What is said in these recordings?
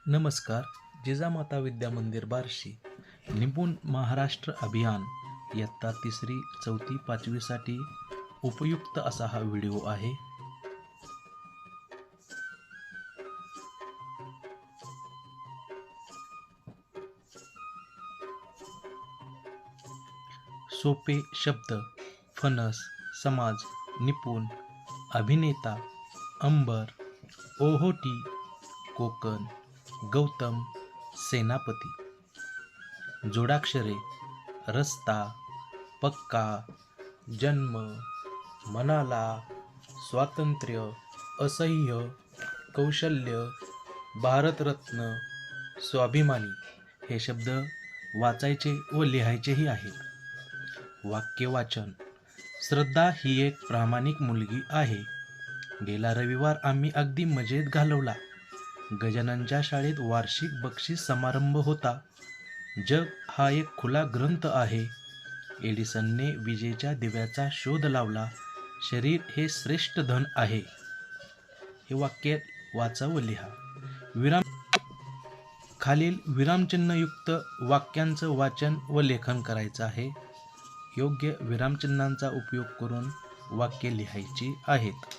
नमस्कार. जिजामाता विद्या मंदिर बार्शी निपुण महाराष्ट्र अभियान इयत्ता 3री 4थी 5वीसाठी उपयुक्त असा हा व्हिडिओ आहे. सोपे शब्द: फणस, समाज, निपुण, अभिनेता, अंबर, ओहोटी, कोकण, गौतम, सेनापती. जोडाक्षरे: रस्ता, पक्का, जन्म, मनाला, स्वातंत्र्य, असह्य, कौशल्य, भारतरत्न, स्वाभिमानी. हे शब्द वाचायचे व लिहायचेही आहेत. वाक्य वाचन: श्रद्धा ही एक प्रामाणिक मुलगी आहे. गेला रविवार आम्ही अगदी मजेत घालवला. गजाननच्या शाळेत वार्षिक बक्षीस समारंभ होता. जग हा एक खुला ग्रंथ आहे. एडिसनने विजेच्या दिव्याचा शोध लावला. शरीर हे श्रेष्ठ धन आहे. हे वाक्य वाचा व लिहा. खालील विरामचिन्हयुक्त वाक्यांचं वाचन व लेखन करायचं आहे. योग्य विरामचिन्हांचा उपयोग करून वाक्य लिहायची आहेत.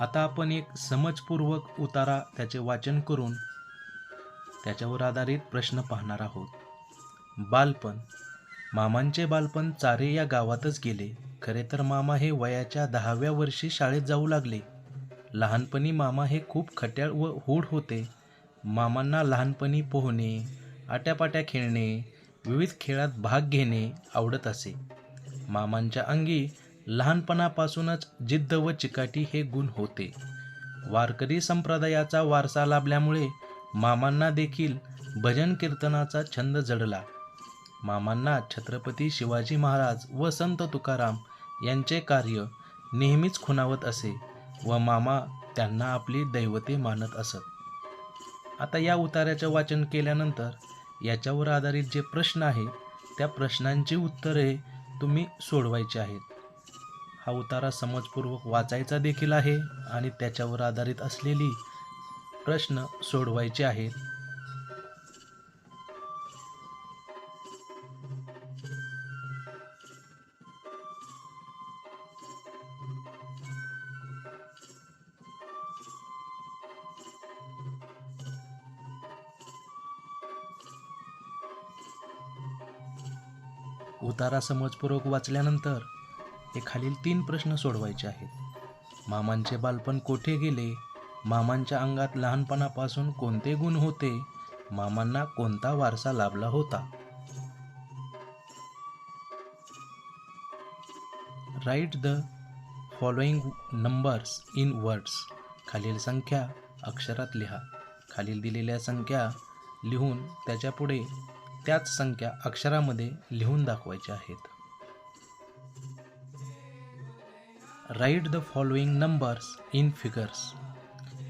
आता आपण एक समजपूर्वक उतारा त्याचे वाचन करून त्याच्यावर आधारित प्रश्न पाहणार आहोत. बालपण: मामांचे बालपण चारे या गावातच गेले. खरे तर मामा हे वयाच्या 10व्या वर्षी शाळेत जाऊ लागले. लहानपणी मामा हे खूप खट्याळ व हूड होते. मामांना लहानपणी पोहणे, आट्यापाट्या खेळणे, विविध खेळात भाग घेणे आवडत असे. मामांच्या अंगी लहानपणापासूनच जिद्द व चिकाटी हे गुण होते. वारकरी संप्रदायाचा वारसा लाभल्यामुळे मामांना देखील भजन कीर्तनाचा छंद जडला. मामांना छत्रपती शिवाजी महाराज व संत तुकाराम यांचे कार्य नेहमीच खुणावत असे व मामा त्यांना आपली दैवते मानत असत. आता या उतार्याचं वाचन केल्यानंतर याच्यावर आधारित जे प्रश्न आहेत त्या प्रश्नांची उत्तरे तुम्ही सोडवायची आहेत. हा उतारा समजपूर्वक वाचायचा देखील आहे आणि त्याच्यावर आधारित असलेली प्रश्न सोडवायचे आहेत. उतारा समजपूर्वक वाचल्यानंतर हे खालील 3 प्रश्न सोडवायचे आहेत. मामांचे बालपण कोठे गेले? मामांच्या अंगात लहानपणापासून कोणते गुण होते? मामांना कोणता वारसा लाभला होता? Write the following numbers in words. खालील संख्या अक्षरात लिहा. खालील दिलेल्या संख्या लिहून त्याच्यापुढे त्याच संख्या अक्षरामध्ये लिहून दाखवायच्या आहेत. Write the following numbers in figures.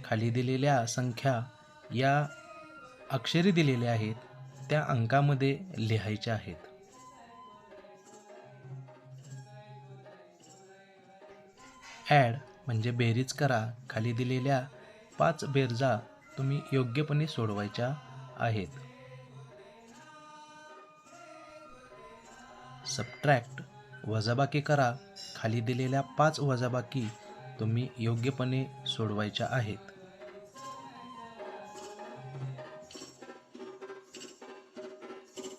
खाली दिलेल्या संख्या या अक्षरी दिलेल्या आहेत त्या अंकामध्ये लिहायच्या आहेत. ॲड म्हणजे बेरीज करा. खाली दिलेल्या 5 बेरजा तुम्ही योग्यपणे सोडवायच्या आहेत. सबट्रॅक्ट वजाबाकी करा. खाली दिलेल्या 5 वजाबाकी तुम्ही योग्यपणे सोडवायच्या आहेत.